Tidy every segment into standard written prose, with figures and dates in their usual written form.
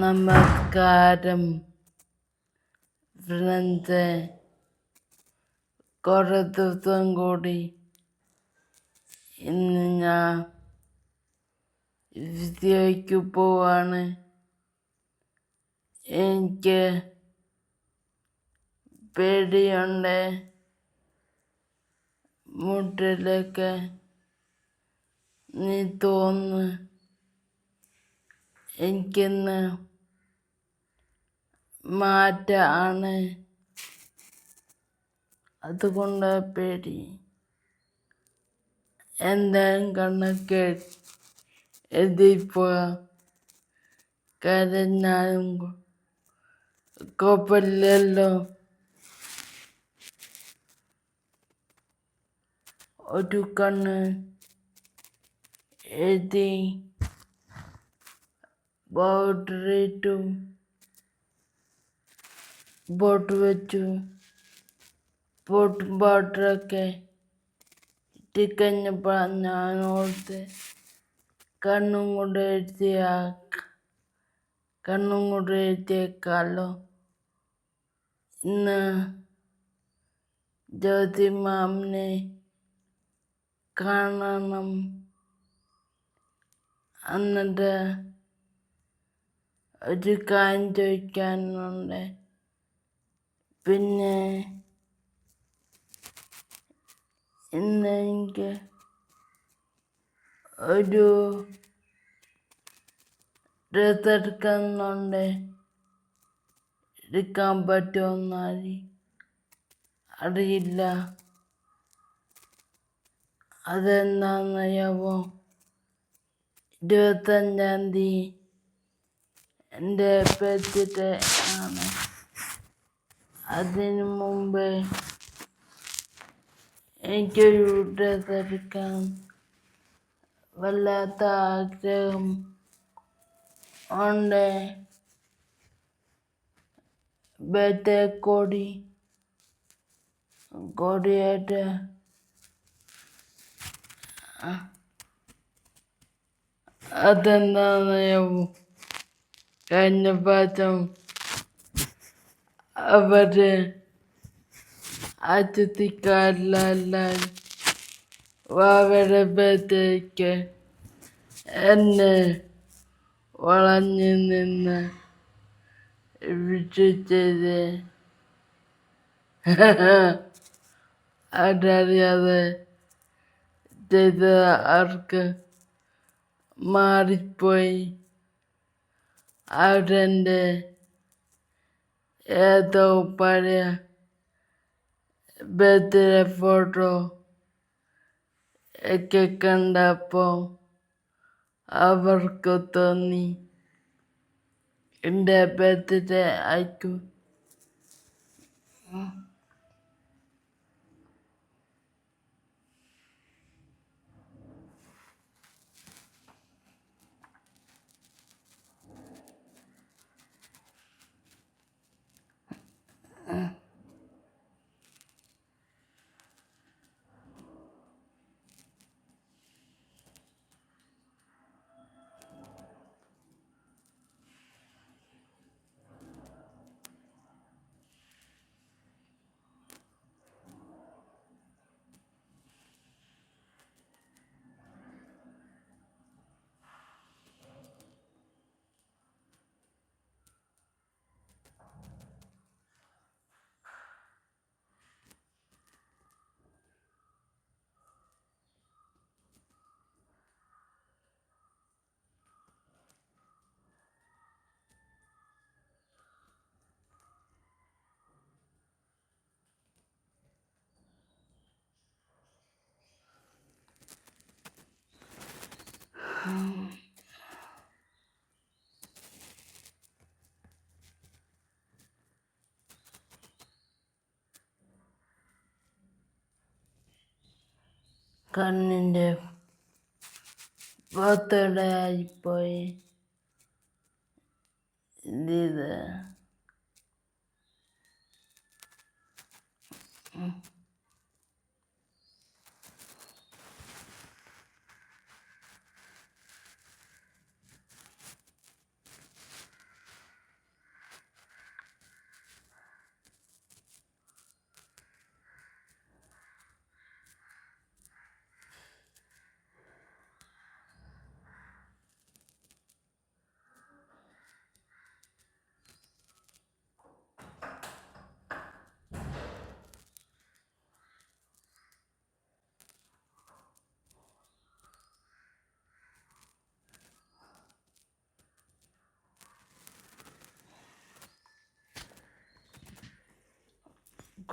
നമസ്കാരം ഫ്രണ്ട്സ്. കുറേ ദിവസം കൂടി ഇന്ന് ഞാൻ വീഡിയോയ്ക്ക് പോവാണ്. എനിക്ക് പേടിയുണ്ട് മുട്ടിലൊക്കെ നീ തോന്നുന്നു. എനിക്കിന്ന് മാറ്റാണ്, അതുകൊണ്ട് പേടി. എന്തായാലും കണക്ക് എഴുതിപ്പോവാ. കരഞ്ഞാലും കുഴപ്പമില്ലല്ലോ. ഒരു കണ്ണ് എഴുതി ബോർഡറിട്ടു, ബോട്ട് വെച്ചു. ബോർഡറൊക്കെ ഇട്ടിക്കഴിഞ്ഞപ്പോൾ ഞാൻ ഓർത്ത് കണ്ണും കൂടെ എഴുതിയേക്കാലോ. ഇന്ന് ജ്യോതി മാമിനെ കാണണം. എന്നിട്ട് ഒരു കാര്യം ചോദിക്കാനുണ്ട്. പിന്നെ ഇന്ന് എനിക്ക് ഒരു ഡ്രസ്സ് എടുക്കുന്നുണ്ട്. എടുക്കാൻ പറ്റുമെന്ന് അറിയില്ല. അതെന്താണെന്നറിയാമോ? 25-ാം തീയതി എൻ്റെ ബർത്ത്ഡേ ആണ്. അതിനു മുമ്പ് എനിക്കൊരു ഡ്രസ്സ് എടുക്കാൻ വല്ലാത്ത ആഗ്രഹം ഉണ്ട്. ബർത്ത്ഡേ കോടിയായിട്ട് അതെന്താണെന്നറിയാമോ? കഴിഞ്ഞ പ്രാവശ്യം അവര് അതിഥിക്കാരെല്ലാം അവരുടെ ബർത്ത്ഡേക്ക് എന്നെ വളഞ്ഞു നിന്ന് വിളിച്ചത്. അതറിയാതെ ചെയ്ത അവർക്ക് മാറിപ്പോയി. അവരെൻ്റെ ഏതോ പഴയ ബർത്ത്ഡേ ഫോട്ടോ ഒക്കെ കണ്ടപ്പോൾ അവർക്ക് തോന്നി എൻ്റെ ബർത്ത്ഡേ ആയിരിക്കും. കണ്ണിൻ്റെ ബർത്ത്ഡേ ആയിപ്പോയി. ഇത്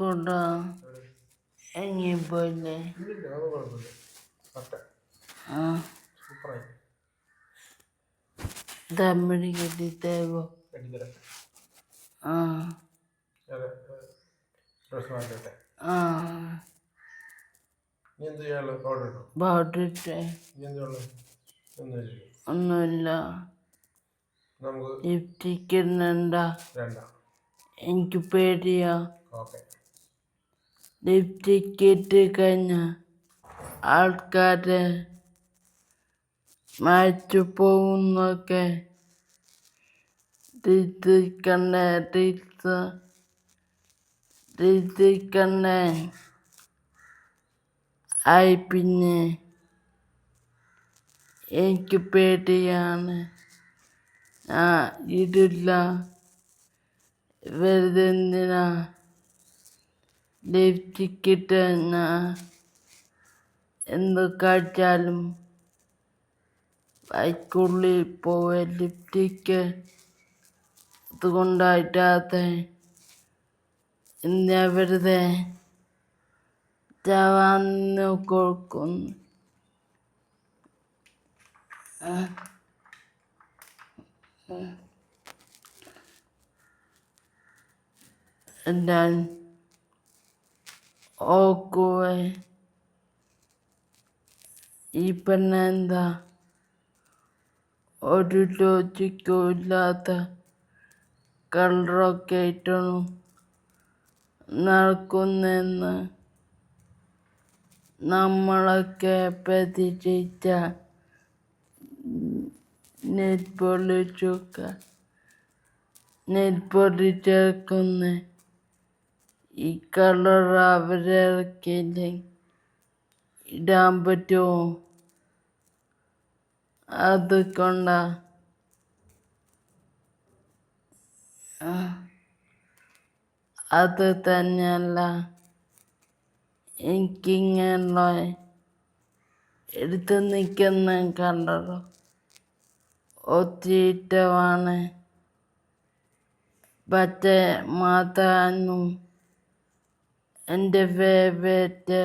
കൂടാ എങ്ങിപ്പോയില്ലേ? ഇല്ലില്ല, അത് കുഴപ്പമില്ല. കറക്റ്റ് ആ സൂപ്പറായി. തമ്മിൽ കെട്ടിത്തേവോ? കെട്ടിത്തരാം. ആ ഡ്രസ് മാറ്റട്ടെ. ആ നീ എന്ത് ചെയ്യാനുള്ള പൗഡർ ഇട്ടോ? പൗഡറിട്ടെ നീ എന്തുള്ളത്? ഒന്നുമില്ല. ഒന്നുമില്ല. നമുക്ക് ലിപ്സ്റ്റിക് ഇടണ്ട. വേണ്ട. എനിക്ക് പേടിയാ. ഓക്കെ. ലിപ്സ്റ്റിക് ഇട്ട് കഴിഞ്ഞ ആൾക്കാരെ മാച്ചു പോകുന്നൊക്കെ തിരിക്കണേ ആയി. പിന്നെ എനിക്ക് പേടിയാണ്. ഇടില്ല. വെറുതെ എന്തിനാ ലിപ്സ്റ്റിക് ഇട്ട് എന്ത് കഴിച്ചാലും വയക്കുള്ളിൽ പോയ ലിപ്സ്റ്റിക് അതുകൊണ്ടായിട്ടാതെ എന്തിനാ വെറുതെ ചവാന്ന് കൊടുക്കുന്നു. ഞാൻ ഓക്കുവേ ഈ പെണ്ണെന്താ ഒരു ലോജിക്കും ഇല്ലാത്ത കളറൊക്കെ ഇട്ടു നടക്കുന്നെന്ന് നമ്മളൊക്കെ പ്രതീക്ഷിച്ച നെറ്റ് പോളിഷ് ചേർക്കുന്ന ഈ കളർ അവരിറക്കിയില്ലേ ഇടാൻ പറ്റുമോ? അതുകൊണ്ടാ അത് തന്നെയല്ല എനിക്കിങ്ങനെയുള്ള എടുത്ത് നിൽക്കുന്ന കളർ ഒത്തിരി ഇഷ്ടമാണ്. പക്ഷേ മാത്രം എൻ്റെ ഫേവറേറ്റ്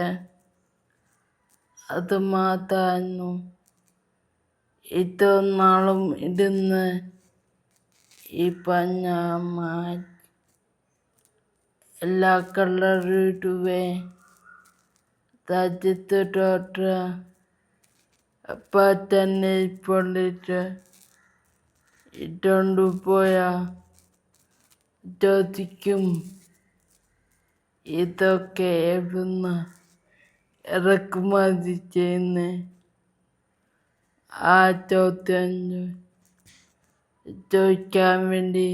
അത് മാത്രമായിരുന്നു. ഇത്ര നാളും ഇടുന്ന ഈ പറഞ്ഞ എല്ലാ കളറും ഇടുവേ. രാജ്യത്ത് ഡോക്ടർ അപ്പം തന്നെ പൊള്ളിട്ട് ഇട്ടോണ്ട് പോയാ ചോദിക്കും ഇതൊക്കെ എവിടുന്ന് ഇറക്കുമതി ചെയ്യുന്നേ? ആ ചോദ്യം ചോദിക്കാൻ വേണ്ടി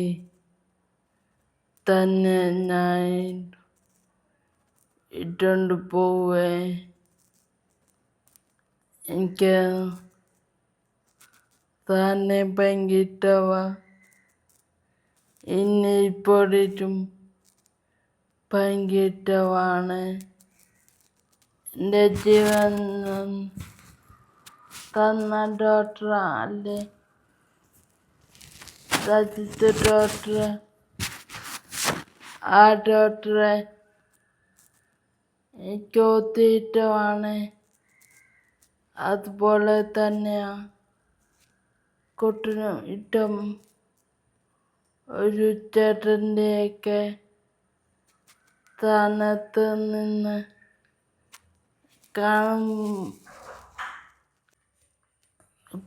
തന്നെ ഞാൻ ഇട്ടോണ്ട് പോവേ. എനിക്ക് തന്നെ ഭയങ്കര ഇഷ്ടമാ. ഇനി ഇപ്പോഴും ഭയങ്കര ഇഷ്ടമാണ്. എൻ്റെ ജീവൻ തന്ന ഡോക്ടർ അല്ലേ രാജ്യത്തെ ഡോക്ടർ. ആ ഡോക്ടറെ എനിക്ക് ഒത്തിരി ഇഷ്ടമാണ്. അതുപോലെ തന്നെയാ കുട്ടനും ഇഷ്ടം. ഒരു ചേട്ടൻ്റെയൊക്കെ സ്ഥാനത്ത് നിന്ന് കാണും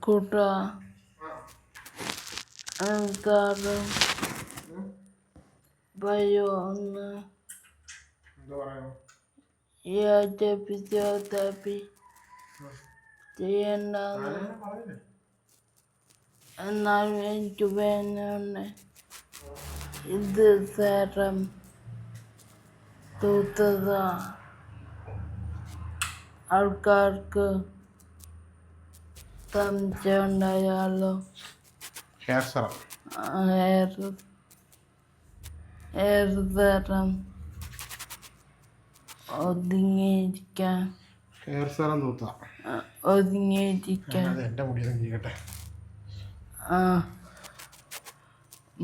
കൂട്ടാ. എന്തായാലും പറയോ ഒന്ന് ഈ ആഴ്ച ഫിസിയോതെറാപ്പി ചെയ്യണ്ടെന്ന്. എന്നാലും എനിക്ക് വേണമെന്ന് ഇത് സേറം തൂത്തതാ. ആൾക്കാർക്ക് സംശയം ഉണ്ടായാലോ ഹെയർ സെറം ഒതുങ്ങിയിരിക്കാൻ ഒതുങ്ങിയിരിക്കാൻ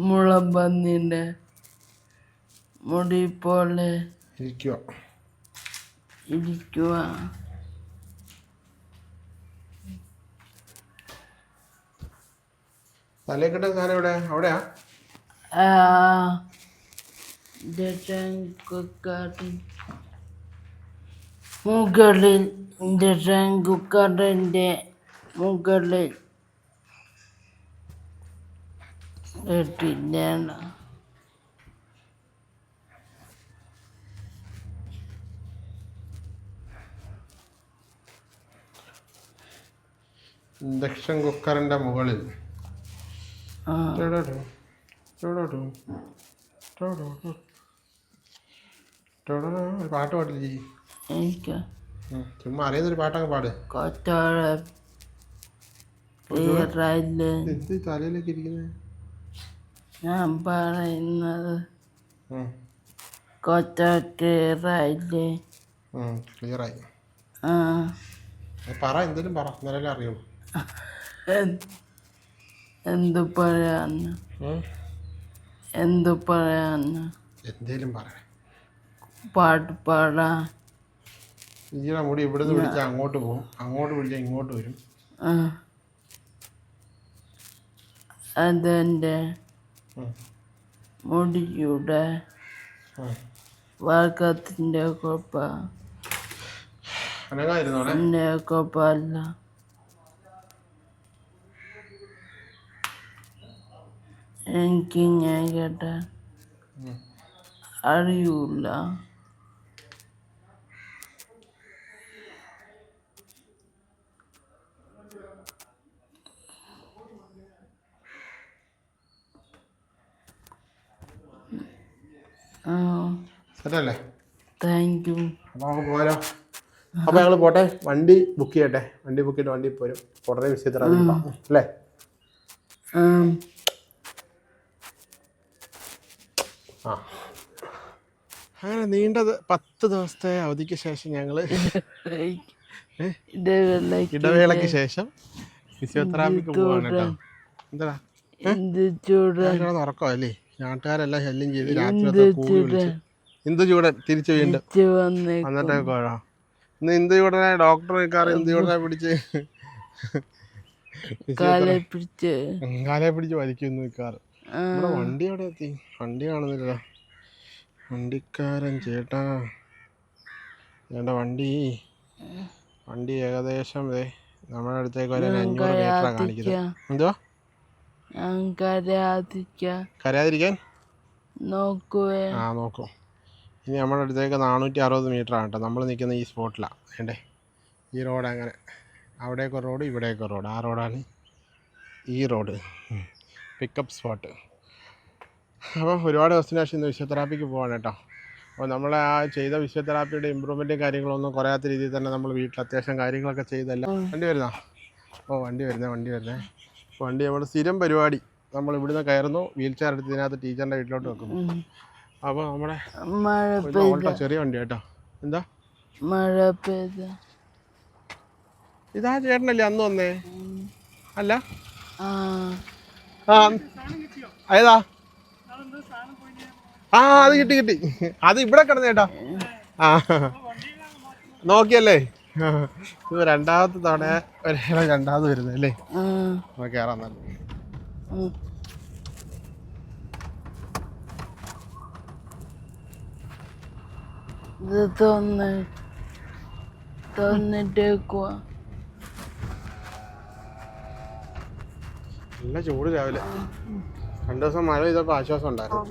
മുളമ്പന്നിൻ്റെ മുടി പോലെ ഇരിക്കുക. ഇരിക്കുക. തലേ കിട്ടുന്ന സാധനം എവിടെ? അവിടെയാ? മുകളിൽ കുക്കറിൻ്റെ മുകളിൽ ഇട്ടില്ല. ഇൻഡക്ഷൻ കുക്കറിൻ്റെ മുകളിൽ ഒരു പാട്ട് പാടില്ലേ? എനിക്ക് ചുമ്മാ അറിയുന്നൊരു പാട്ടങ്ങ് പാട്. എന്ത് തലയിലേക്ക് ഇരിക്കുന്നത്? ഞാൻ പറയുന്നത് ക്ലിയറായില്ലേ? ക്ലിയറായി. പറ, എന്തേലും പറ, എന്നാലേ അറിയുള്ളൂ. എന്തു പറയാന്ന്? എന്തേലും പറ. പാട്ട് പാടാ. ഈയുടെ മുടി ഇവിടുന്ന് വിളിച്ചാൽ അങ്ങോട്ട് പോകും, അങ്ങോട്ട് വിളിച്ചാൽ ഇങ്ങോട്ട് വരും. അതെൻ്റെ മുടിയുടെ വർഗത്തിൻ്റെ കുഴപ്പമല്ല. എനിക്കിങ്ങനെ കേട്ടാ അറിയൂല. ശരിയല്ലേ? Thank you. അപ്പോൾ നമുക്ക് പോയാലോ? അപ്പോൾ ഞങ്ങൾ പോട്ടെ, വണ്ടി ബുക്ക് ചെയ്യട്ടെ. വണ്ടി ബുക്ക് ചെയ്തിട്ട് വണ്ടി പോരും. ഉടനെ വിഷയത്തിൽ അല്ലേ? ആ, അങ്ങനെ നീണ്ടത് 10 ദിവസത്തെ അവധിക്ക് ശേഷം ഞങ്ങൾ ഇടവേളയ്ക്ക് ശേഷം ഫിസിയോതെറാപ്പിക്ക് പോവാണ് കേട്ടോ. എന്താ ഉറക്കമല്ലേ? നാട്ടുകാരെല്ലാം ശല്യം ചെയ്ത് രാത്രി കൂടി വിളിച്ച് ഇന്ദു ചൂടൻ തിരിച്ചു വീണ്ടും വന്നിട്ടൊക്കെ വരാം. ഇന്ന് ഇന്ദു ചൂടനെ ഡോക്ടർ നിൽക്കാറ് ഇന്ദു ചൂടനെ പിടിച്ച് കാലെ പിടിച്ച് വലിക്കുന്നു നിൽക്കാറ്. നമ്മുടെ വണ്ടി എവിടെ എത്തി? വണ്ടി കാണുന്നില്ല. വണ്ടിക്കാരൻ ചേട്ടാ, ചേട്ടാ വണ്ടി ഏകദേശം നമ്മുടെ അടുത്തേക്ക് വരാൻ 500 മീറ്ററാണ് കാണിക്കുന്നത്. എന്തുവാ? കരയാതിരിക്കാൻ നോക്കും. ഇനി നമ്മുടെ അടുത്തേക്ക് 460 മീറ്ററാണ് കേട്ടോ. നമ്മൾ നിൽക്കുന്ന ഈ സ്പോട്ടിലാണ്. വേണ്ടേ? ഈ റോഡ് അങ്ങനെ അവിടേക്ക് റോഡ്, ഇവിടേക്ക് റോഡ്. ആ റോഡാണ് ഈ റോഡ്, പിക്കപ്പ് സ്പോട്ട്. അപ്പോൾ ഒരുപാട് ദിവസത്തിന് ശേഷം ഇന്ന് ഫിസിയോതെറാപ്പിക്ക് പോവാണ് കേട്ടോ. അപ്പോൾ നമ്മൾ ആ ചെയ്ത ഫിസിയോതെറാപ്പിയുടെ ഇമ്പ്രൂവ്മെൻറ്റും കാര്യങ്ങളൊന്നും കുറയാത്ത രീതിയിൽ തന്നെ നമ്മൾ വീട്ടിൽ അത്യാവശ്യം കാര്യങ്ങളൊക്കെ ചെയ്തല്ല. വണ്ടി വരുന്നോ? വണ്ടി വരുന്നേ. വണ്ടി നമ്മുടെ സ്ഥിരം പരിപാടി. നമ്മൾ ഇവിടുന്ന് കയറുന്നു, വീൽ ചെയർ എടുത്ത് ഇതിനകത്ത് ടീച്ചറിൻ്റെ വീട്ടിലോട്ട് വെക്കുന്നു. അപ്പോൾ നമ്മുടെ ചെറിയ വണ്ടി കേട്ടോ. എന്താ മഴ പെയ്ത? ഇതാ ചേട്ടനല്ലേ അന്ന് വന്നേ? അല്ല, ഏതാ? അത് കിട്ടി. അത് ഇവിടെ കിടന്നു ചേട്ടാ. നോക്കിയല്ലേ? ഇത് രണ്ടാമത്തെ തവണ രണ്ടാമത് വരുന്നത് അല്ലേ? കയറാൻ നല്ല നല്ല ചൂട് രാവിലെ. 2 ദിവസം മഴ ചെയ്തപ്പോൾ ആശ്വാസം ഉണ്ടായിരുന്നു.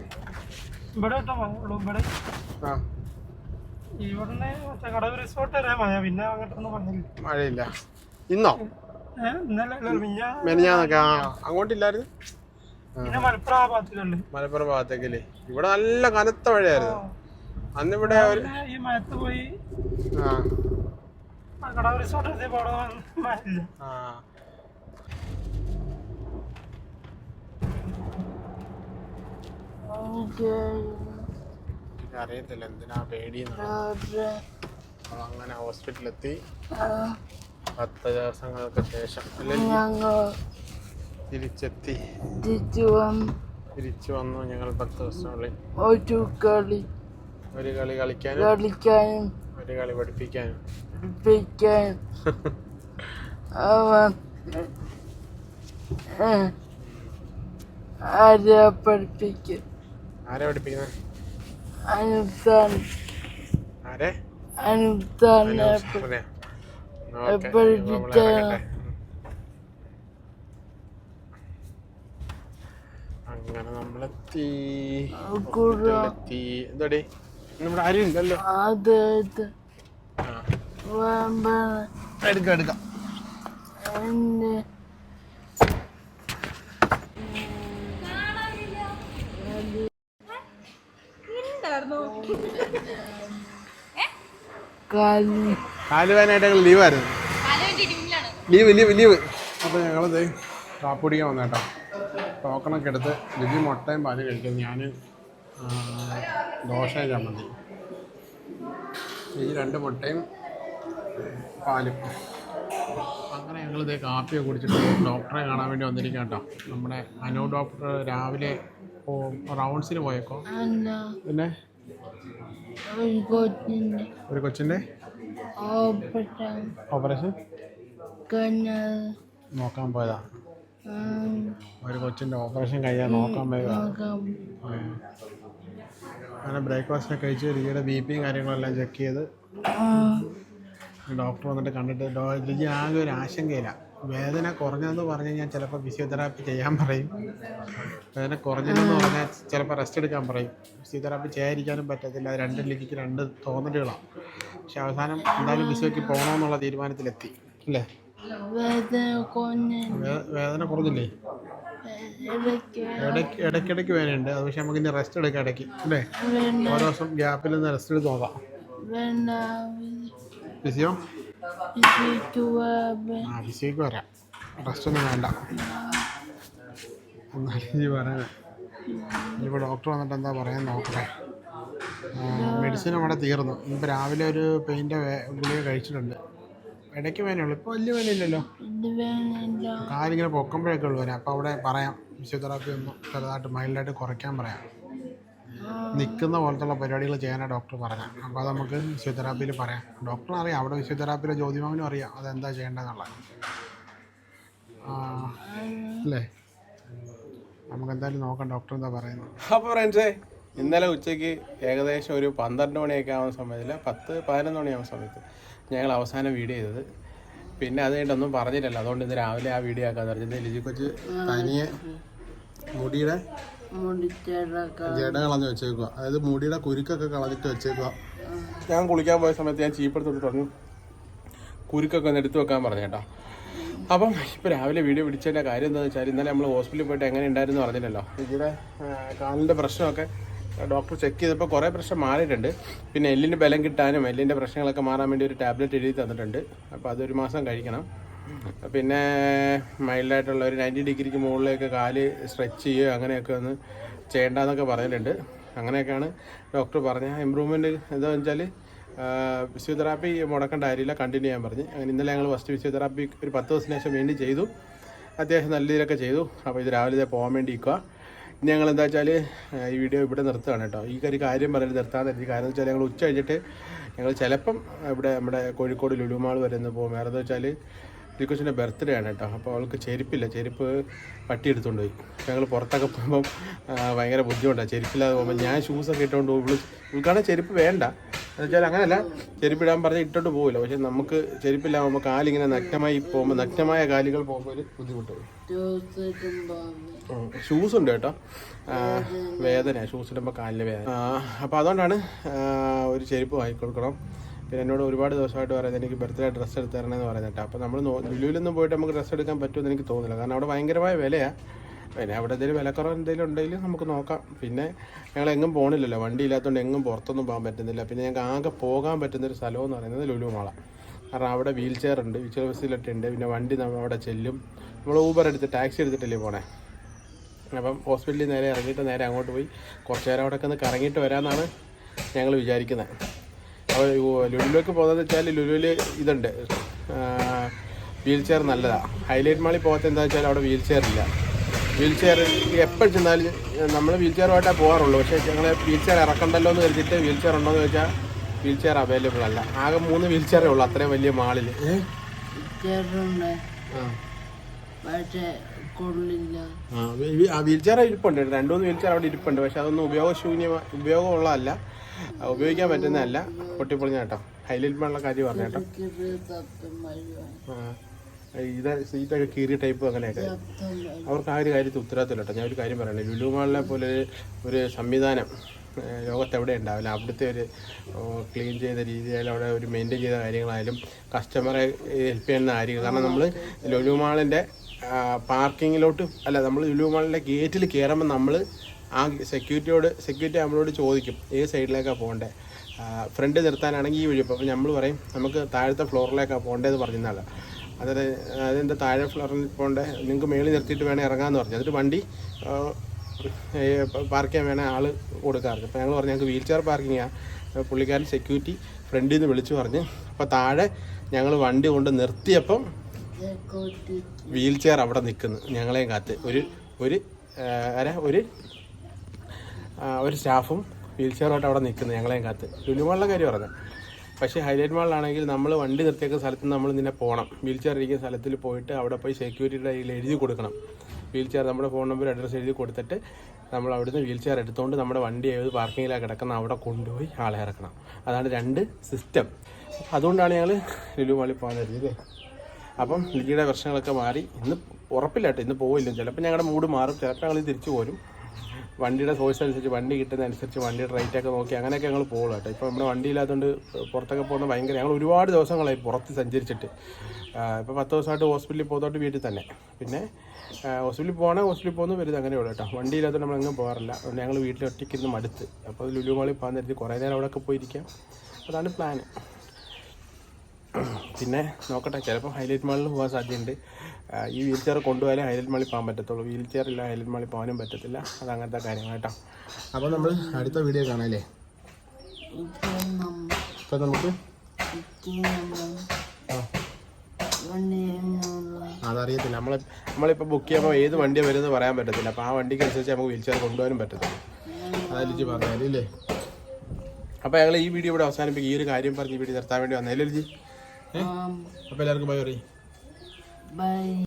മഴയില്ല ഇന്നോ? മെനഞ്ഞാന്നൊക്കെ അങ്ങോട്ടില്ലായിരുന്നു. മലപ്പുറം ഭാഗത്തേക്കല്ലേ? ഇവിടെ നല്ല കനത്ത മഴയായിരുന്നു അന്നിവിടെ. അറിയത്തില്ല എന്തിനാ പേടിയെന്ന്. അങ്ങനെ ഹോസ്പിറ്റലിലെത്തി 10 ദിവസങ്ങൾക്ക് ശേഷം തിരിച്ചു വന്നു ഞങ്ങൾ 10 ദിവസങ്ങളിൽ. ഒരു കളി കളിക്കാനും കളിക്കാനും ഒരു കളി പഠിപ്പിക്കാനും. അവൻ ആരെ പഠിപ്പിക്കും? ആരെ പഠിപ്പിക്കുന്നത്? അനുസാൻ ആരെ? അനുസാനെ പഠിപ്പിച്ച അങ്ങനെ നമ്മളെത്തി. എന്താടി നമ്മുടെ അരി ഉണ്ടല്ലോ, അത് എടുക്കാം എടുക്കാം. എന്നെ കാലുവാനായിട്ട് ഞങ്ങൾ ലീവായിരുന്നു. ലീവ്. അപ്പോൾ ഞങ്ങളത് കാപ്പി കുടിക്കാൻ വന്നു കേട്ടോ. ടോക്കണൊക്കെ എടുത്ത് ലിജി മുട്ടയും പാല് കഴിക്കും, ഞാൻ ദോശ ചമ്മന്തി, ഈ 2 മുട്ടയും പാലും. അങ്ങനെ ഞങ്ങളിത് കാപ്പിയൊക്കെ കുടിച്ചിട്ട് ഡോക്ടറെ കാണാൻ വേണ്ടി വന്നിരിക്കാം കേട്ടോ. നമ്മുടെ അനു ഡോക്ടർ രാവിലെ റൗണ്ട്സിന് പോയേക്കോ. പിന്നെ ഒരു കൊച്ചിൻ്റെ ഓപ്പറേഷൻ നോക്കാൻ പോയതാ. ഒരു കൊച്ചിൻ്റെ ഓപ്പറേഷൻ കഴിയാൻ നോക്കാൻ പോയതാ. അങ്ങനെ ബ്രേക്ക്ഫാസ്റ്റൊക്കെ കഴിച്ച് ലിജിയുടെ BP കാര്യങ്ങളെല്ലാം ചെക്ക് ചെയ്ത് ഡോക്ടർ വന്നിട്ട് കണ്ടിട്ട് ലിജി ആകെ ഒരു ആശങ്കയില്ല. വേദന കുറഞ്ഞതെന്ന് പറഞ്ഞു കഴിഞ്ഞാൽ ചിലപ്പോൾ ഫിസിയോതെറാപ്പി ചെയ്യാൻ പറയും, വേദന കുറഞ്ഞതെന്ന് പറഞ്ഞാൽ ചിലപ്പോൾ റെസ്റ്റ് എടുക്കാൻ പറയും. ഫിസിയോതെറാപ്പി ചെയ്യാതിരിക്കാനും പറ്റത്തില്ല. 2 ലിജിക്ക് 2 തോന്നലുകളാണ്. പക്ഷെ അവസാനം എന്തായാലും ഫിസിയോക്ക് പോകണമെന്നുള്ള തീരുമാനത്തിലെത്തി അല്ലേ? വേദന കുറഞ്ഞില്ലേ? ഇടയ്ക്കിടയ്ക്ക് വേദനയുണ്ട്. അത് പക്ഷെ നമുക്ക് ഇനി റെസ്റ്റ് എടുക്കാം ഇടയ്ക്ക് അല്ലേ? ഓരോ ദിവസം ഗ്യാപ്പിൽ നിന്ന് റെസ്റ്റ് എടുത്ത് നോക്കാം. ഫിസിയോ ഫിസിയോക്ക് വരാം, റെസ്റ്റ് ഒന്നും വേണ്ട എന്നാലും പറയാൻ. ഇനിയിപ്പോൾ ഡോക്ടർ വന്നിട്ട് എന്താ പറയാൻ നോക്കട്ടെ. മെഡിസിൻ അവിടെ തീർന്നു. ഇനിയിപ്പോൾ രാവിലെ ഒരു പെയിൻ്റെ ഗുളിക കഴിച്ചിട്ടുണ്ട്. ഇടയ്ക്ക് വേനയുള്ളൂ, ഇപ്പോൾ വലിയ വേനയില്ലല്ലോ. കാലിങ്ങനെ പൊക്കുമ്പോഴൊക്കെ ഉള്ളു വേന. അപ്പോൾ അവിടെ പറയാം ഫിസിയോതെറാപ്പി ഒന്ന് ചെറുതായിട്ട് മൈൽഡായിട്ട് കുറയ്ക്കാൻ പറയാം. നിൽക്കുന്ന പോലത്തുള്ള പരിപാടികൾ ചെയ്യാനാണ് ഡോക്ടർ പറഞ്ഞത്. അപ്പോൾ അത് നമുക്ക് ഫിസിയോതെറാപ്പിയിൽ പറയാം. ഡോക്ടറിന് അറിയാം, അവിടെ ഫിസിയോതെറാപ്പിയിലെ ജ്യോതിമാവിനും അറിയാം അതെന്താ ചെയ്യേണ്ടതെന്നുള്ളത് അല്ലേ? നമുക്ക് എന്തായാലും നോക്കാം ഡോക്ടർ എന്താ പറയുന്നത്. അപ്പോൾ ഫ്രണ്ട്സേ, ഇന്നലെ ഉച്ചയ്ക്ക് ഏകദേശം ഒരു 12 മണിയൊക്കെ ആവുന്ന സമയത്തിൽ 10-11 മണിയാവുന്ന സമയത്ത് ഞങ്ങൾ അവസാനം വീഡിയോ ചെയ്തത്. പിന്നെ അത് കഴിഞ്ഞിട്ടൊന്നും പറഞ്ഞില്ലല്ലോ, അതുകൊണ്ട് ഇന്ന് രാവിലെ ആ വീഡിയോ ആക്കാന്ന് പറഞ്ഞത്. ലിജി കൊച്ച് തനിയെ മുടിയുടെ ജട കളഞ്ഞ് വെച്ചേക്കുക, അതായത് മുടിയുടെ കുരുക്കൊക്കെ കളഞ്ഞിട്ട് വെച്ചേക്കുക. ഞാൻ കുളിക്കാൻ പോയ സമയത്ത് ഞാൻ ചീപ്പെടുത്തോട്ട് പറഞ്ഞു കുരുക്കൊക്കെ ഒന്ന് എടുത്തു വെക്കാൻ പറഞ്ഞു കേട്ടോ. അപ്പം ഇപ്പോൾ രാവിലെ വീഡിയോ പിടിച്ചതിൻ്റെ കാര്യം എന്താണെന്ന് വെച്ചാൽ, ഇന്നലെ നമ്മൾ ഹോസ്പിറ്റലിൽ പോയിട്ട് എങ്ങനെ ഉണ്ടായിരുന്നു പറഞ്ഞില്ലല്ലോ. ലിജിയുടെ കാലിൻ്റെ പ്രശ്നമൊക്കെ ഡോക്ടർ ചെക്ക് ചെയ്തപ്പോൾ കുറേ പ്രശ്നം മാറിയിട്ടുണ്ട്. പിന്നെ എല്ലിൻ്റെ ബലം കിട്ടാനും എല്ലിൻ്റെ പ്രശ്നങ്ങളൊക്കെ മാറാൻ വേണ്ടി ഒരു ടാബ്ലറ്റ് എഴുതി തന്നിട്ടുണ്ട്. അപ്പോൾ അതൊരു മാസം കഴിക്കണം. പിന്നെ മൈൽഡായിട്ടുള്ള ഒരു 90 ഡിഗ്രിക്ക് മുകളിലേക്ക് കാല് സ്ട്രെച്ച് ചെയ്യുക അങ്ങനെയൊക്കെ ഒന്ന് ചെയ്യേണ്ടതെന്നൊക്കെ പറഞ്ഞിട്ടുണ്ട്. അങ്ങനെയൊക്കെയാണ് ഡോക്ടർ പറഞ്ഞ ഇമ്പ്രൂവ്മെൻറ്റ്. എന്താണെന്ന് വെച്ചാൽ ഫിസിയോതെറാപ്പി മുടക്കേണ്ട കാര്യമില്ല, കണ്ടിന്യൂ ചെയ്യാൻ പറഞ്ഞ്. അങ്ങനെ ഇന്നലെ ഞങ്ങൾ ഫസ്റ്റ് ഫിസിയോതെറാപ്പി ഒരു 10 ദിവസത്തിന് ശേഷം വീണ്ടും ചെയ്തു. അത്യാവശ്യം നല്ല രീതിയിലൊക്കെ ചെയ്തു. അപ്പോൾ ഇത് രാവിലെ പോകാൻ വേണ്ടി ഇരിക്കുക. ഇനി ഞങ്ങൾ എന്താ വെച്ചാൽ ഈ വീഡിയോ ഇവിടെ നിർത്തുകയാണ് കേട്ടോ. ഈ ഒരു കാര്യം പറഞ്ഞാൽ നിർത്താൻ തരുന്ന കാര്യം എന്ന് വെച്ചാൽ ഞങ്ങൾ ഉച്ച കഴിഞ്ഞിട്ട് ഞങ്ങൾ ചിലപ്പം ഇവിടെ നമ്മുടെ കോഴിക്കോട് ലുലു മാൾ വരെ ഒന്ന് പോകും. വേറെ എന്താ വെച്ചാൽ ലിക്കൊച്ചിൻ്റെ ബർത്ത്ഡേ ആണ് കേട്ടോ. അപ്പോൾ അവൾക്ക് ചെരുപ്പില്ല, ചെരുപ്പ് പട്ടി എടുത്തുകൊണ്ട് പോയി. ഞങ്ങൾ പുറത്തൊക്കെ പോകുമ്പം ഭയങ്കര ബുദ്ധിമുട്ടാണ് ചെരുപ്പില്ലാതെ പോകുമ്പോൾ. ഞാൻ ഷൂസൊക്കെ ഇട്ടുകൊണ്ട് പോകും. ഇവൾക്കാണെങ്കിൽ ചെരുപ്പ് വേണ്ട എന്ന് വെച്ചാൽ അങ്ങനെയല്ല, ചെരുപ്പിടാൻ പറഞ്ഞാൽ ഇട്ടോട്ട് പോകില്ല. പക്ഷെ നമുക്ക് ചെരുപ്പില്ലാകുമ്പോൾ കാലിങ്ങനെ നഗ്നമായി പോകുമ്പോൾ, നഗ്നമായ കാലുകൾ പോകുമ്പോൾ ഒരു ബുദ്ധിമുട്ട് വരും. ഷൂസ് ഉണ്ട് കേട്ടോ, വേദനയാണ് ഷൂസ് ഇടുമ്പോൾ കാലിന് വേദന. അപ്പോൾ അതുകൊണ്ടാണ് ഒരു ചെരുപ്പ് വാങ്ങിക്കൊടുക്കണം. പിന്നെ എന്നോട് ഒരുപാട് ദിവസമായിട്ട് പറയുന്നത് എനിക്ക് ബർത്ത്ഡേ ഡ്രസ്സ് എടുത്ത് തരണമെന്ന് പറയുന്നത്. അപ്പോൾ നമ്മൾ ലുലുവിലൊന്നും പോയിട്ട് നമുക്ക് ഡ്രസ്സ് എടുക്കാൻ പറ്റുമെന്ന് എനിക്ക് തോന്നുന്നില്ല, കാരണം അവിടെ ഭയങ്കരമായ വിലയാണ്. പിന്നെ അവിടെ എന്തെങ്കിലും വിലക്കുറവ് എന്തെങ്കിലും ഉണ്ടെങ്കിൽ നമുക്ക് നോക്കാം. പിന്നെ ഞങ്ങൾ എങ്ങും പോകണില്ലല്ലോ, വണ്ടി ഇല്ലാത്തതുകൊണ്ട് എങ്ങും പുറത്തൊന്നും പോകാൻ പറ്റുന്നില്ല. പിന്നെ ഞങ്ങൾക്ക് ആകെ പോകാൻ പറ്റുന്നൊരു സ്ഥലമെന്ന് പറയുന്നത് ലുലു മാളാണ്. കാരണം അവിടെ വീൽ ചെയർ ഉണ്ട്, വീൽ ചെയർ ഫെസിലിറ്റി ഉണ്ട്. പിന്നെ വണ്ടി നമ്മൾ അവിടെ ചെല്ലും. നമ്മൾ ഊബർ എടുത്ത് ടാക്സി എടുത്തിട്ടല്ലേ പോണേ. അപ്പം ഹോസ്പിറ്റലിൽ നേരെ ഇറങ്ങിയിട്ട് നേരെ അങ്ങോട്ട് പോയി കുറച്ച് നേരം അവിടെയൊക്കെ ഒന്ന് കറങ്ങിയിട്ട് വരാമെന്നാണ് ഞങ്ങൾ വിചാരിക്കുന്നത്. അപ്പോൾ ലുലുവിലേക്ക് പോകുന്നതെന്ന് വെച്ചാൽ ലുലുവിൽ ഇതുണ്ട്, വീൽ ചെയർ നല്ലതാണ്. ഹൈലൈറ്റ് മാളിൽ പോകാത്ത എന്താ വെച്ചാൽ അവിടെ വീൽ ചെയർ ഇല്ല. വീൽ ചെയർ എപ്പോഴും ചെന്നാലും നമ്മൾ വീൽ ചെയറുമായിട്ടേ പോകാറുള്ളൂ. പക്ഷേ ഞങ്ങൾ വീൽ ചെയർ ഇറക്കണ്ടല്ലോ എന്ന് കരുതിയിട്ട് വീൽ ചെയർ ഉണ്ടോ എന്ന് ചോദിച്ചാൽ വീൽ ചെയർ അവൈലബിൾ അല്ല. ആകെ 3 വീൽ ചെയറേ ഉള്ളൂ അത്രയും വലിയ മാളിൽ. ചെറുണ്ട് പക്ഷേ കൊള്ളില്ല. വീൽ ചെയർ ഇരിപ്പുണ്ട്, 2-3 വീൽ ചെയർ അവിടെ ഇരിപ്പുണ്ട്. പക്ഷെ അതൊന്നും ഉപയോഗമുള്ളതല്ല, ഉപയോഗിക്കാൻ പറ്റുന്നതല്ല. പൊട്ടിപ്പൊളിഞ്ഞ കേട്ടോ. ഹൈലൈറ്റ് മാളിലെ കാര്യം പറഞ്ഞു കേട്ടോ. സീറ്റൊക്കെ കീറിയ ടൈപ്പ് അങ്ങനെയൊക്കെ. അവർക്ക് ആ ഒരു കാര്യത്തിൽ ഉത്തരവാദിത്തമില്ല കേട്ടോ. ഞാൻ ഒരു കാര്യം പറയണേ, ലുലു മാളിനെ പോലെ ഒരു സംവിധാനം ലോകത്തെവിടെ ഉണ്ടാവില്ല. അവിടുത്തെ ഒരു ക്ലീൻ ചെയ്ത രീതിയായാലും അവിടെ ഒരു മെയിൻറ്റെയിൻ ചെയ്ത കാര്യങ്ങളായാലും കസ്റ്റമറെ ഹെൽപ്പ് ചെയ്യുന്ന ആയിരിക്കും. കാരണം നമ്മൾ ലുലു മാളിൻ്റെ പാർക്കിങ്ങിലോട്ട് അല്ല, നമ്മൾ ലുലു മാളിൻ്റെ ഗേറ്റിൽ കയറുമ്പോൾ നമ്മൾ ആ സെക്യൂരിറ്റി നമ്മളോട് ചോദിക്കും ഏത് സൈഡിലേക്കാണ് പോകേണ്ടത്. ഫ്രണ്ട് നിർത്താനാണെങ്കിൽ ഈ വഴി. അപ്പോൾ നമ്മൾ പറയും നമുക്ക് താഴത്തെ ഫ്ലോറിലേക്കാണ് പോകേണ്ടതെന്ന് പറഞ്ഞാൽ അതെൻ്റെ താഴെ ഫ്ലോറിൽ പോകേണ്ടത്, നിങ്ങൾക്ക് മേളിൽ നിർത്തിയിട്ട് വേണേൽ ഇറങ്ങാമെന്ന് പറഞ്ഞു. എന്നിട്ട് വണ്ടി പാർക്ക് ചെയ്യാൻ വേണേൽ ആൾ കൊടുക്കാറുണ്ട്. അപ്പോൾ ഞങ്ങൾ പറഞ്ഞു ഞങ്ങൾക്ക് വീൽ ചെയർ പാർക്കിങ്ങാണ്. പുള്ളിക്കാരൻ സെക്യൂരിറ്റി ഫ്രണ്ടിൽ നിന്ന് വിളിച്ച് പറഞ്ഞ് അപ്പോൾ താഴെ ഞങ്ങൾ വണ്ടി കൊണ്ട് നിർത്തിയപ്പം വീൽ ചെയർ അവിടെ നിൽക്കുന്നു ഞങ്ങളെയും കാത്ത്. ഒരു സ്റ്റാഫും വീൽ ചെയറായിട്ട് അവിടെ നിൽക്കുന്നു ഞങ്ങളെയും കാത്ത്. ലുലു മാളിലെ കാര്യം പറഞ്ഞു. പക്ഷേ ഹൈലൈറ്റ് മാളിലാണെങ്കിൽ നമ്മൾ വണ്ടി നിർത്തിയേക്കുന്ന സ്ഥലത്ത് നമ്മൾ ഇതിനെ പോകണം. വീൽ ചെയർ ഇരിക്കുന്ന സ്ഥലത്തിൽ പോയിട്ട് അവിടെ പോയി സെക്യൂരിറ്റിയുടെ കയ്യിൽ എഴുതി കൊടുക്കണം. വീൽ ചെയർ നമ്മുടെ ഫോൺ നമ്പർ അഡ്രസ്സ് എഴുതി കൊടുത്തിട്ട് നമ്മൾ അവിടുന്ന് വീൽ ചെയർ എടുത്തുകൊണ്ട് നമ്മുടെ വണ്ടി ഏത് പാർക്കിങ്ങിലാണ് കിടക്കുന്ന അവിടെ കൊണ്ടുപോയി ആളെ ഇറക്കണം. അതാണ് 2 സിസ്റ്റം. അതുകൊണ്ടാണ് ഞങ്ങൾ ലുലു മാളിൽ പോകാൻ കരുതിയത്. അപ്പം ലിജിയുടെ പ്രശ്നങ്ങളൊക്കെ മാറി. ഇന്ന് ഉറപ്പില്ല കേട്ടോ, ഇന്ന് പോവില്ല. ചിലപ്പോൾ ഞങ്ങളുടെ മൂഡ് മാറും, ചിലപ്പോൾ ഞങ്ങൾ തിരിച്ചു പോരും. വണ്ടിയുടെ സോഴ്സ് അനുസരിച്ച്, വണ്ടി കിട്ടുന്നതനുസരിച്ച് വണ്ടിയുടെ റേറ്റൊക്കെ നോക്കി അങ്ങനെയൊക്കെ ഞങ്ങൾ പോകുള്ളൂ കേട്ടോ. ഇപ്പോൾ നമ്മുടെ വണ്ടിയില്ലാത്തതുകൊണ്ട് പുറത്തൊക്കെ പോകുന്ന ഭയങ്കര, ഞങ്ങൾ ഒരുപാട് ദിവസങ്ങളായി പുറത്ത് സഞ്ചരിച്ചിട്ട്. ഇപ്പോൾ 10 ദിവസമായിട്ട് ഹോസ്പിറ്റലിൽ പോകുന്നതോട്ട് വീട്ടിൽ തന്നെ. പിന്നെ ഹോസ്പിറ്റലിൽ പോകുന്നു വരുന്നത് അങ്ങനെയുള്ളൂ കേട്ടോ. വണ്ടിയില്ലാത്തതുകൊണ്ട് നമ്മളെങ്ങും പോകാറില്ല. അതുകൊണ്ട് ഞങ്ങൾ വീട്ടിൽ ഒറ്റയ്ക്കിരുന്ന് മടുത്ത്. അപ്പോൾ ലുലു മാളിൽ പോകാൻ നേരത്തെ കുറേ നേരം അവിടെയൊക്കെ പോയിരിക്കാം. അതാണ് പ്ലാന്. പിന്നെ നോക്കട്ടെ, ചിലപ്പോൾ ഹൈലൈറ്റ് മാളിൽ പോകാൻ സാധ്യതയുണ്ട്. ഈ വീൽ ചെയർ കൊണ്ടുപോയാലേ ഹൈലൈറ്റ് മാളിൽ പോകാൻ പറ്റത്തുള്ളൂ. വീൽ ചെയർ ഇല്ല ഹൈലൈറ്റ് മാളിൽ പോകാനും പറ്റത്തില്ല. അത് അങ്ങനത്തെ കാര്യങ്ങൾ കേട്ടോ. അപ്പോൾ നമ്മൾ അടുത്ത വീഡിയോ കാണാമല്ലേ. ഇപ്പം നമുക്ക് അതറിയത്തില്ല. നമ്മളിപ്പോൾ ബുക്ക് ചെയ്യുമ്പോൾ ഏത് വണ്ടിയാണ് വരുന്നത് പറയാൻ പറ്റത്തില്ല. അപ്പോൾ ആ വണ്ടിക്ക് അനുസരിച്ച് നമുക്ക് വീൽ ചെയർ കൊണ്ടുപോകാനും പറ്റത്തില്ല. അതല്ലേ പറഞ്ഞാലേ. അപ്പോൾ ഞങ്ങൾ ഈ വീഡിയോ ഇവിടെ അവസാനിപ്പിക്കും. ഈ ഒരു കാര്യം പറഞ്ഞ് ഈ വീഡിയോ നിർത്താൻ വേണ്ടി വന്നേ ലിജി. അപ്പോൾ എല്ലാവർക്കും ബൈ പറയും. ബൈ.